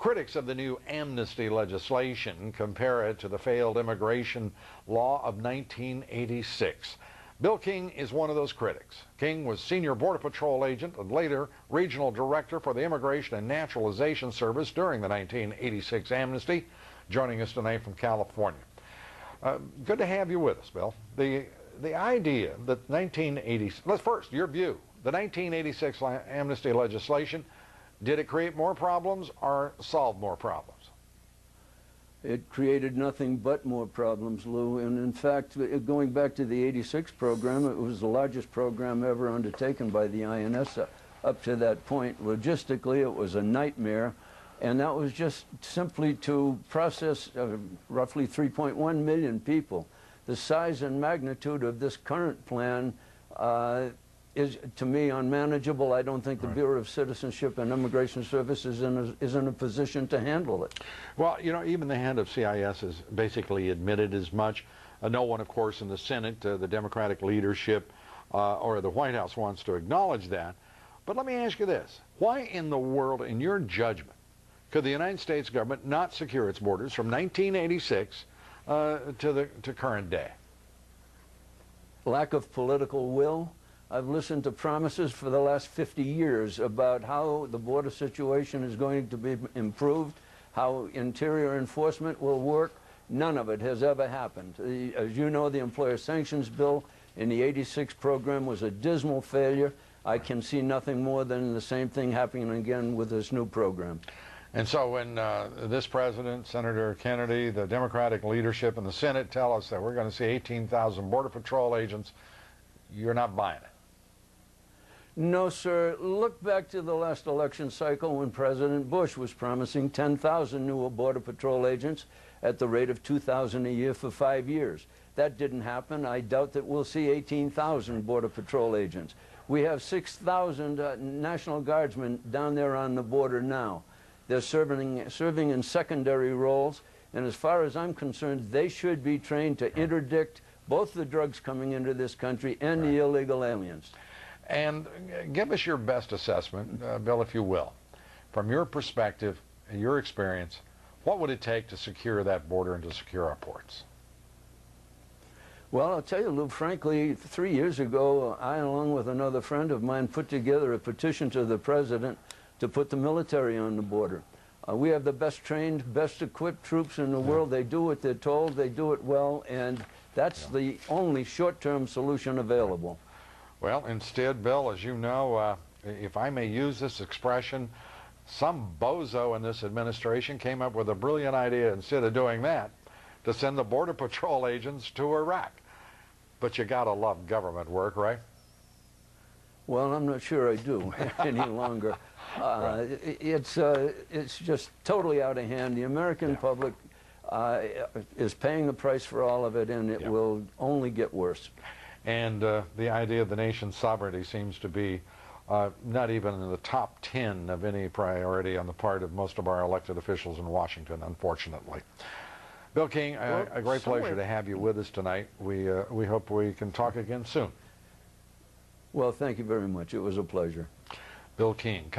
Critics of the new amnesty legislation compare it to the failed immigration law of 1986. Bill King is one of those critics. King was senior Border Patrol agent and later regional director for the Immigration and Naturalization Service during the 1986 amnesty, joining us tonight from California. Good to have you with us, Bill. The idea that 1980, let's first, your view, the 1986 amnesty legislation, did it create more problems or solve more problems? It created nothing but more problems, Lou. And in fact, going back to the '86 program, it was the largest program ever undertaken by the INS up to that point. Logistically, it was a nightmare. And that was just simply to process roughly 3.1 million people. The size and magnitude of this current plan is, to me, unmanageable. I don't think the Bureau of Citizenship and Immigration Services is in a position to handle it. Well, you know, even the head of CIS has basically admitted as much. No one, of course, in the Senate, the Democratic leadership, or the White House wants to acknowledge that. But let me ask you this. Why in the world, in your judgment, could the United States government not secure its borders from 1986 to current day? Lack of political will. I've listened to promises for the last 50 years about how the border situation is going to be improved, how interior enforcement will work. None of it has ever happened. As you know, the employer sanctions bill in the '86 program was a dismal failure. I can see nothing more than the same thing happening again with this new program. And so when this president, Senator Kennedy, the Democratic leadership and the Senate tell us that we're going to see 18,000 Border Patrol agents, you're not buying it? No, sir. Look back to the last election cycle when President Bush was promising 10,000 new Border Patrol agents at the rate of 2,000 a year for 5 years. That didn't happen. I doubt that we'll see 18,000 Border Patrol agents. We have 6,000 National Guardsmen down there on the border now. They're serving in secondary roles, and as far as I'm concerned, they should be trained to interdict both the drugs coming into this country and the illegal aliens. And give us your best assessment, Bill, if you will. From your perspective and your experience, what would it take to secure that border and to secure our ports? Well, I'll tell you, Lou, frankly, 3 years ago, I, along with another friend of mine, put together a petition to the president to put the military on the border. We have the best trained, best equipped troops in the world. They do what they're told, they do it well, and that's the only short-term solution available. Well, instead, Bill, as you know, if I may use this expression, some bozo in this administration came up with a brilliant idea, instead of doing that, to send the Border Patrol agents to Iraq. But you gotta love government work, right? Well, I'm not sure I do any longer. It's just totally out of hand. The American public is paying the price for all of it, and it will only get worse. And the idea of the nation's sovereignty seems to be not even in the top 10 of any priority on the part of most of our elected officials in Washington, unfortunately. Bill King, a great pleasure to have you with us tonight. We hope we can talk again soon. Well, thank you very much. It was a pleasure. Bill King.